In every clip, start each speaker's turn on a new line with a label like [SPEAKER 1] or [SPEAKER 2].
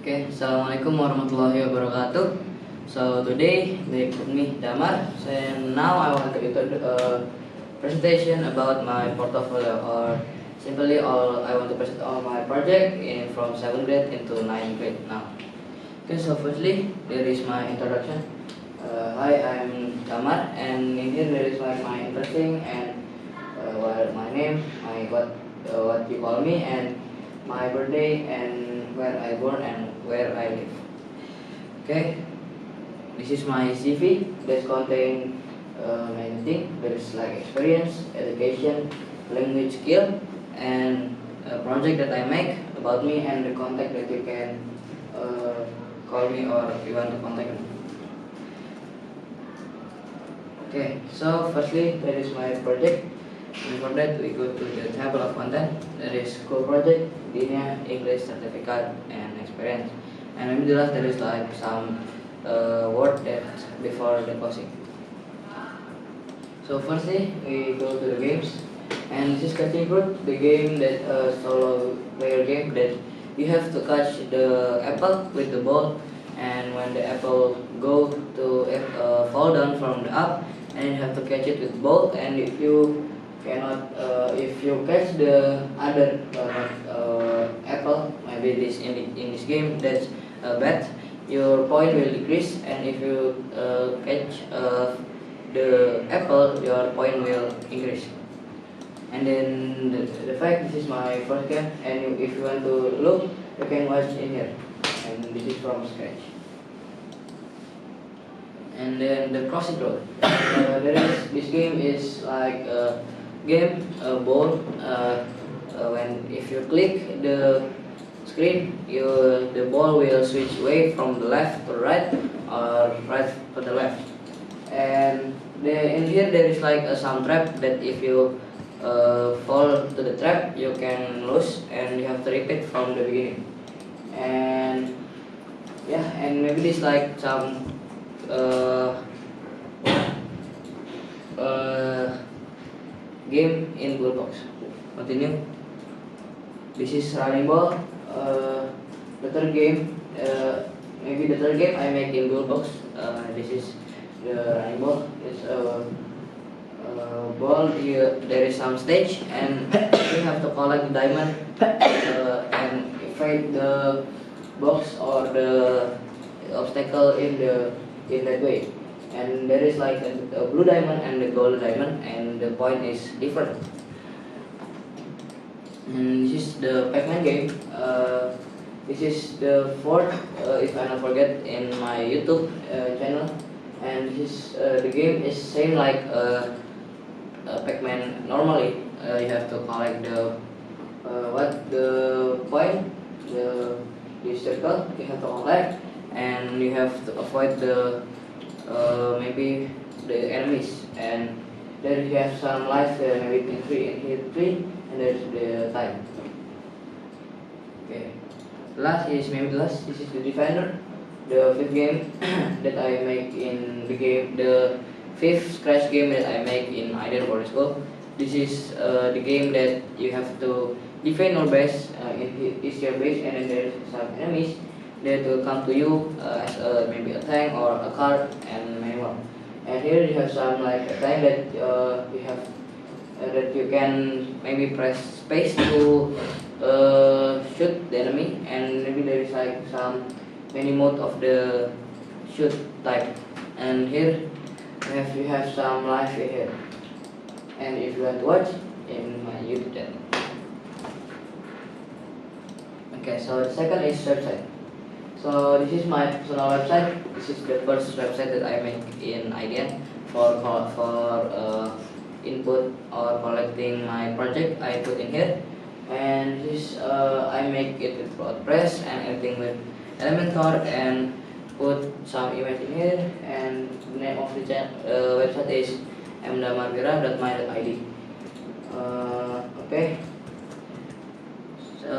[SPEAKER 1] Okay, Assalamualaikum warahmatullahi wabarakatuh. So today, back with me, Damar. So now I want to do a presentation about my portfolio, or simply all I want to present all my project from 7th grade into 9th grade now. Okay, so firstly, there is my introduction. Hi, I'm Damar, and in here there is like my interesting and what my name, my what you call me, and my birthday, and where I born and where I live. Okay, this is my CV that contain many things. There is like experience, education, language skill, and a project that I make about me, and the contact that you can uh, call me or you want to contact me. Okay, so firstly, there is my project. Before that, we go to the table of content. There is school project, linear, English certificate, and experience. And maybe the last there is like some word that before the closing. So firstly, we go to the games, and this is Catching Fruit, the game that solo player game that you have to catch the apple with the ball, and when the apple go to fall down from the up, and you have to catch it with ball, and if you catch the other apple, maybe this in this game that's bad, your point will decrease, and if you catch the apple, your point will increase. And then the fact this is my first game, and if you want to look, you can watch in here. And this is from scratch. And then the crossing road. This game is like a game, a ball. When if you click the screen, the ball will switch away from the left to the right or right to the left. And in here there is like some trap that if you fall to the trap, you can lose, and you have to repeat from the beginning. And yeah, and maybe this like some uh, uh, game in Google Box. Continue. This is running ball. The third game, maybe the third game I make in Google Box. This is the running ball. It's a ball. There is some stage, and you have to collect the diamond and fight the box or the obstacle in that way. And there is like a blue diamond and a gold diamond, and the point is different. And this is the Pac-Man game. This is the fourth, if I not forget, in my YouTube channel. And this is the game is same like Pac-Man. Normally, you have to collect the point, the circle. You have to collect, and you have to avoid the maybe the enemies. And then you have some life, maybe in three, and there's the time. Okay. Last. This is the Defender, the fifth game that I make in the fifth scratch game that I make in Ideal Boarding School. This is the game that you have to defend your base is your base, and then there's some enemies that will come to you as maybe a tank or a card and many more. And here you have some like a tank that you have that you can maybe press space to shoot the enemy, and maybe there is like some many mode of the shoot type. And here you have some live here, and if you want to watch in my YouTube channel. Okay, so the second is website. So this is my personal website. This is the first website that I make in IDN for input or collecting my project. I put in here, and this I make it with WordPress and everything with Elementor, and put some image in here. And the name of the website is mdamarvira.my.id. Okay.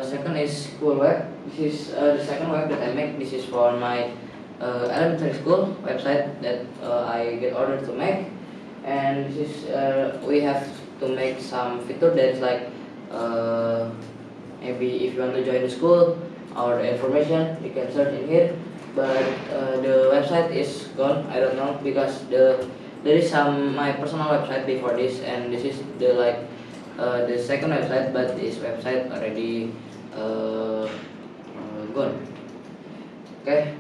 [SPEAKER 1] Second is school web. This is the second web that I make. This is for my elementary school website that I get ordered to make. And this is we have to make some feature that is like maybe if you want to join the school or the information you can search in here, but the website is gone. I don't know because there is some my personal website before this, and this is the second website, but this website already gone. Okay,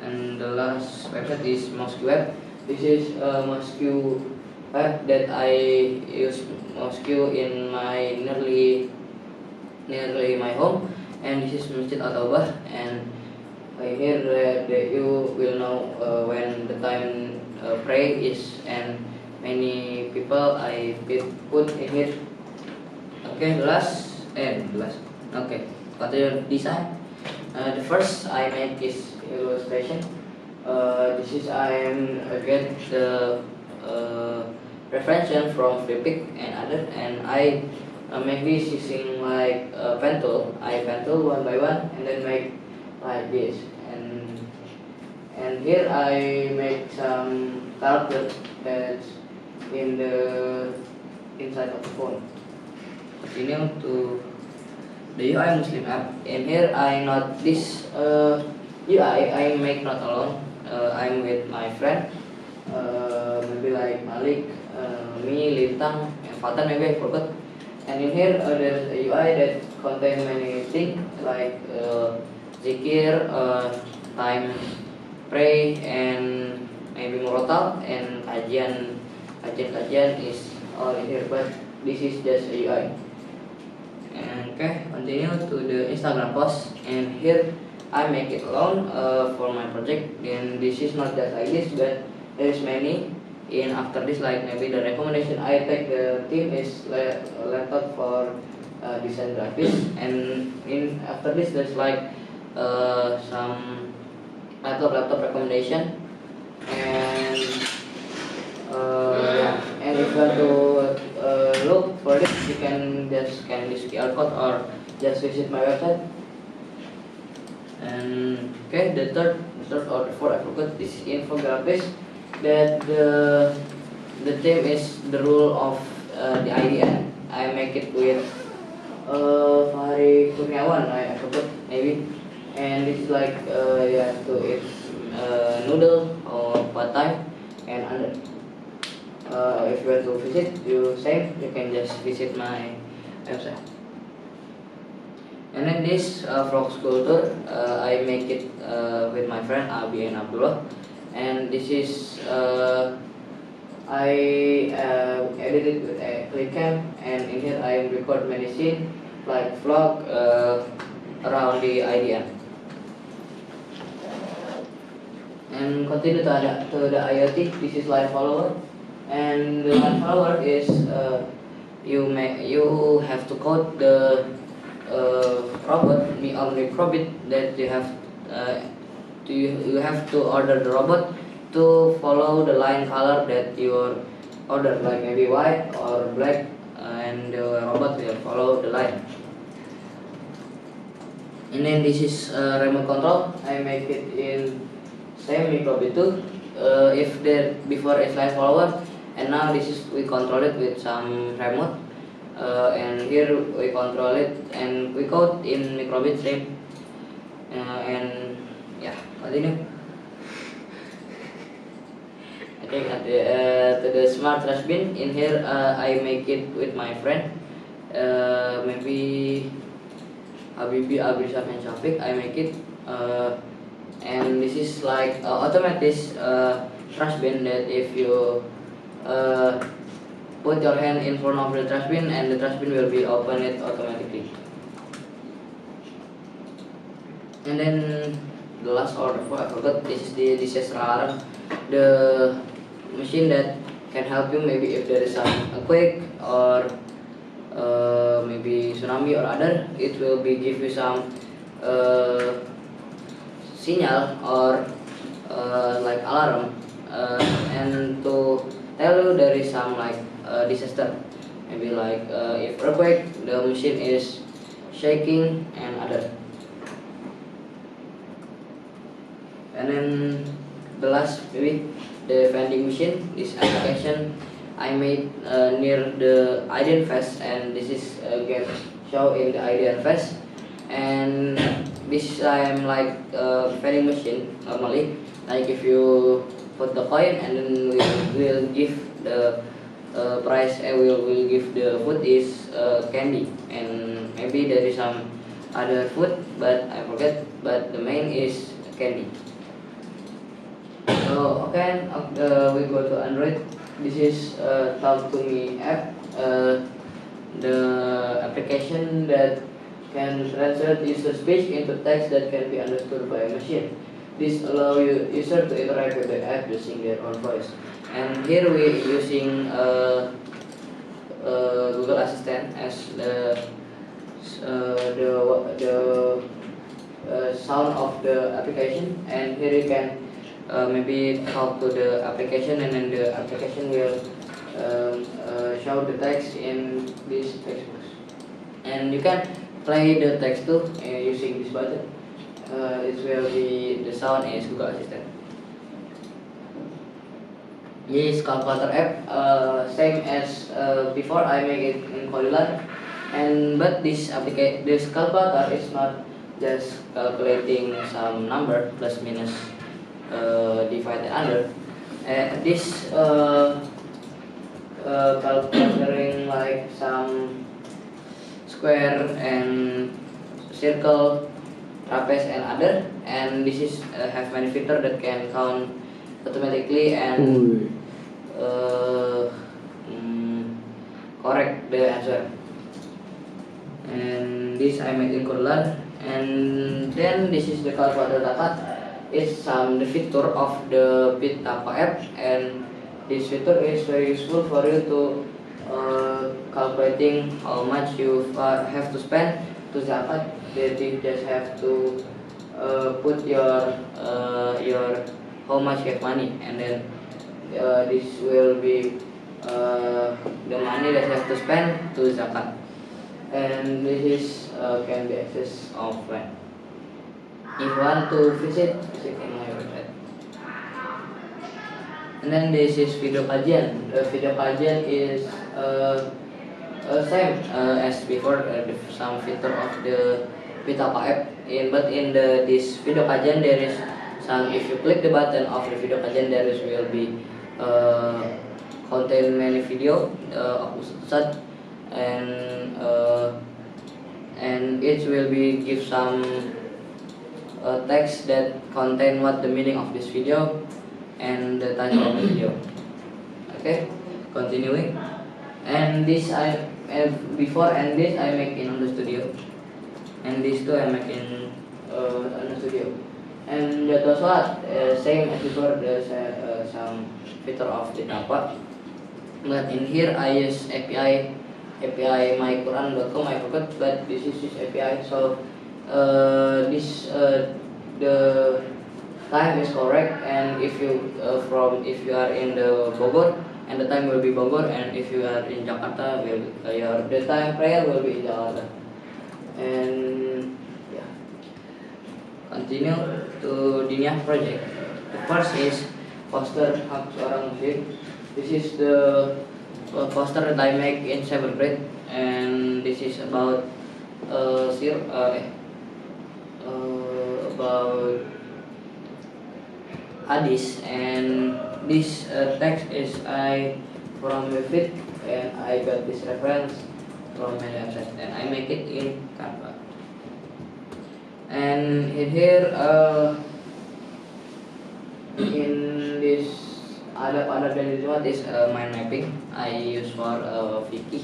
[SPEAKER 1] and the last website is MosqueWeb. This is MosqueWeb that I use Mosque in my nearly my home, and this is Masjid At-Taubah, and here that you will know when the time pray is, and many people I put in here. Okay, last. Okay, continue design. The first I make is illustration. This is I am get the reference from Flippic and other, and I make this using like pen tool. I pen tool one by one, and then make like this, and here I make some character that's in the inside of the phone. Continue to the UI Muslim app, and here I not this UI I make not alone. I'm with my friend, maybe like Malik, me, Lintang, and Fatan, maybe I forgot. And in here there's a UI that contain many things like zikir, time pray, and maybe murotal, and kajian is all in here, but this is just a UI. And okay, continue to the Instagram post, and here I make it alone for my project. Then this is not just like this, but there's many. And after this, like maybe the recommendation I take the team is laptop for design graphics, and in after this there's like some laptop recommendation, and yeah, and if you want to look for this, you can just scan this QR code or just visit my website. And okay, the third or the fourth I forgot. This is infographics. That the theme is the rule of the IDN. I make it with Fahri Kurniawan. I forgot maybe. And this is like you have to eat noodle or pad thai and other. If you want to visit, you can just visit my website. And then this frog sculpture, I make it with my friend Abi and Abdullah. And this is I edited with a ClickCam, and in here I record many scenes like vlog around the IDN. And continue to the IoT. This is live follower, and the live follower is you have to code the robot on the microbit that you have. You have to order the robot to follow the line color that you order, like maybe white or black, and the robot will follow the line. And then this is remote control. I make it in same microbit too. If there before is line follower, and now this is we control it with some remote, and here we control it and we code in microbit same, and yeah, continue. Okay, to the smart trash bin. In here, I make it with my friend, maybe Habibi, Abrisam, and Shafiq. I make it, and this is like automatic trash bin that if you put your hand in front of the trash bin, and the trash bin will be open it automatically. And then the last order for I forgot. This is the disaster alarm, the machine that can help you maybe if there is some earthquake or maybe tsunami or other. It will be give you some signal or like alarm, and to tell you there is some like disaster, maybe like if earthquake, the machine is shaking and other. And then the last maybe the vending machine. This application I made near the IDN Fest, and this is again show in the IDN Fest. And this I'm like vending machine normally. Like if you put the coin and then will give the price, will give the food is candy, and maybe there is some other food but I forget, but the main is candy. So okay, we go to Android. This is Talk to Me app, the application that can translate user speech into text that can be understood by a machine. This allows user to interact with the app using their own voice. And here we using Google Assistant as the sound of the application, and here you can maybe talk to the application, and then the application will show the text in this text box, and you can play the text too using this button. It will be the sound is Google Assistant. This calculator app, same as before. I make it in Corellar, and but this calculator is not just calculating some number plus minus divide and under. This calculating like some square and circle, trapeze and other, and this is have many filter that can count automatically and correct the answer. And this I made in Corellar, and then this is the calculator data. It's the feature of the Pitapa app, and this feature is very useful for you to calculating how much you have to spend to zakat. That you just have to put your how much you have money, and then this will be the money that you have to spend to zakat, and this is can be accessed offline. If you want to visit in my website. And then this is video kajian. The video kajian is same as before, some feature of the Pitapa app. But in this video kajian there is some. If you click the button of the video kajian, there will be contain many video of Ustad, and it will be give some text that contain what the meaning of this video and the title of the video. Okay, continuing. And this before and this I make in the studio, and this too I make in the studio. And that was what same as before. There's some feature of the Pitapa, but in here I use API myquran.com. I forgot, but this is API. So this the time is correct, and if you are in the Bogor, and the time will be Bogor, and if you are in Jakarta, the time prayer will be in Jakarta. And yeah, continue to Dinia project. The first is poster hak seorang muslim. This is the poster that I make in 7th grade, and this is about about hadis, and this text is from Wefit, and I got this reference from my website, and I make it in Canva. And in here in this other than this one is mind mapping I use for Viki,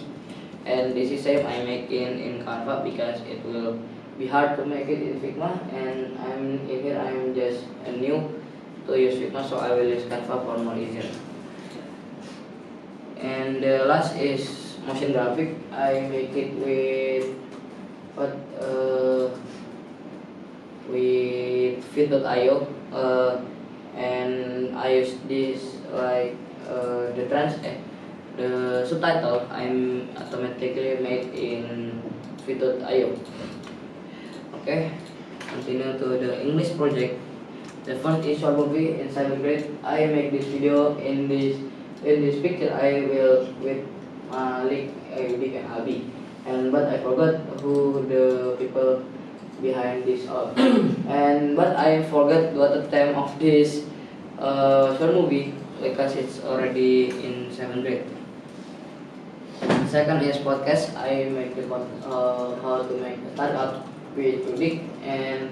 [SPEAKER 1] and this is same I make in Canva because it will be hard to make it in Figma, and I'm just new to use Figma, so I will use Canva for more easier. And the last is motion graphic. I make it with Fit.io, and I use this like the subtitle I'm automatically made in Fit.io. Okay, continue to the English project. The first is short movie in 7th grade. I make this video in this picture. I will with Malik, Ayudik, and Abi. But I forgot who the people behind this all. And but I forgot what the time of this short movie because it's already in 7th grade. Second is podcast. I make the how to make a startup with Udik, and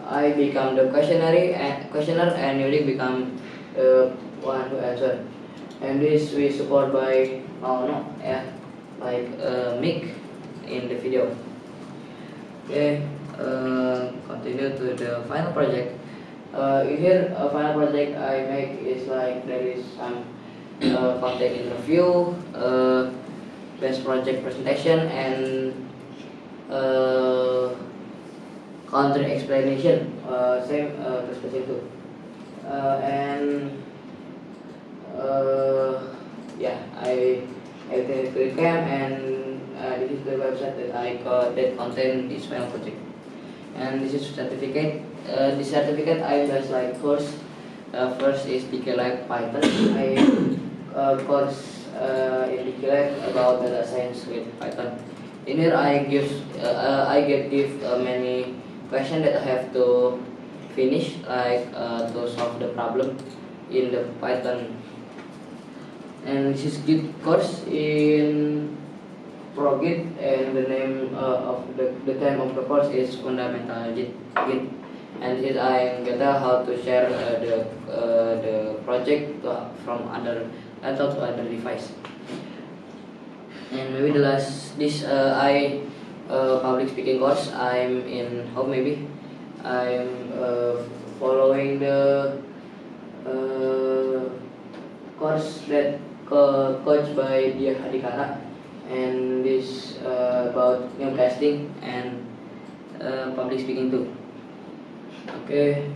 [SPEAKER 1] I become the questioner and Udik become the one who answer. And this we support by no yeah like Mick in the video. Okay, continue to the final project. Here, a final project I make is like there is some content interview, best project presentation, and uh, country explanation. Same presentation too. And yeah, I did the camp, and this is the website that I got that contain this final project. And this is certificate. The certificate I just like course. First is DK Python. I course in DK about data science with Python. In here I give many questions that I have to finish like to solve the problem in the Python. And this is Git course in ProGit, and the name of the time of the course is Fundamental Git. And this I get how to share the project from other laptop to other device. And maybe the last this I public speaking course. I'm in hope maybe I'm following the course that coached by Dia Hadikara, and this about newscasting and public speaking too. Okay,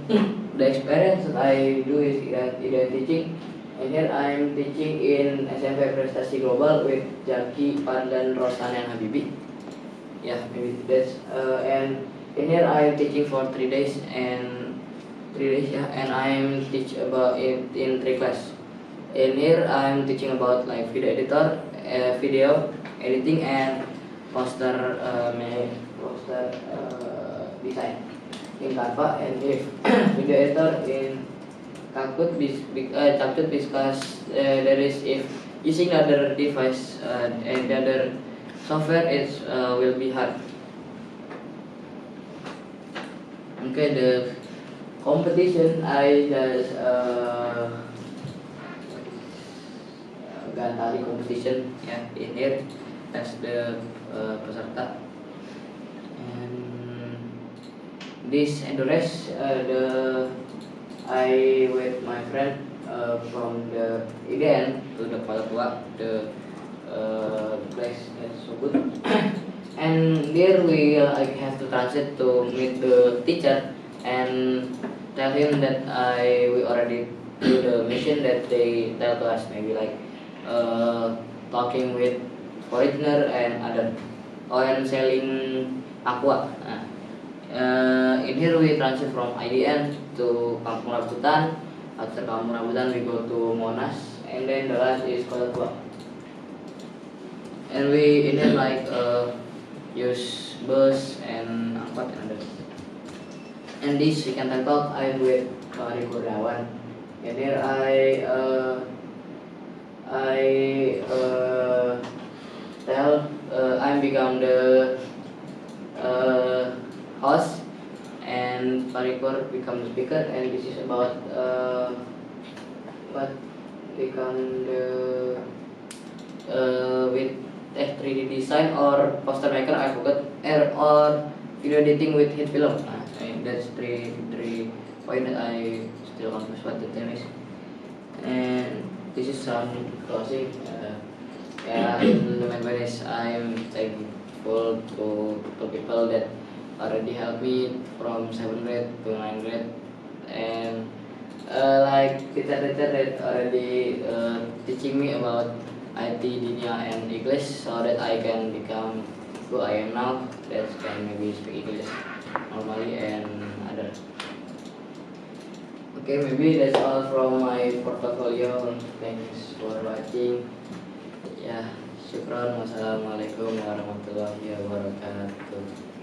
[SPEAKER 1] the experience that I do is either teaching, and here I'm teaching in SMP Prestasi Global with Jaki, Pandan, Rosan, and Habibi. Yeah, maybe that's and in here I'm teaching for 3 days and 3 days, yeah, and I'm teach about it in 3 class. In here I'm teaching about like video editor, video editing, and poster design in Canva, and if video editor in Kakut Capcut because there is if using other device and the other software is will be hard. Okay, the competition I just Gantari competition, yeah, in here as the peserta. And this and the rest I with my friend from the IDN to the Palatua, the place that's so good. And there I have to translate to meet the teacher and tell him that we already do the mission that they tell to us, maybe like talking with foreigner and other, and selling aqua. In here we transit from IDN to Kampung Rambutan. After Kampung Rambutan we go to Monas, and then the last is Kota Tua. And we in here like use bus and angkot and others. And this we can talk. I'm with Kari Kurniawan. And here I tell I become the host, and Parikur become the speaker, and this is about what become the with 3D design or poster maker, I forgot, or video editing with hit film. That's three point that I still confused what the term is. And this is some closing. Yeah, in the main point is I'm thankful to people that already helped me from 7th grade to 9th grade, and like teacher that already teaching me about IT, Dinia, and English, so that I can become who I am now. That can maybe speak English normally and other. Okay, maybe that's all from my portfolio. Thanks for watching. Ya, syukron. Wassalamualaikum warahmatullahi wabarakatuh.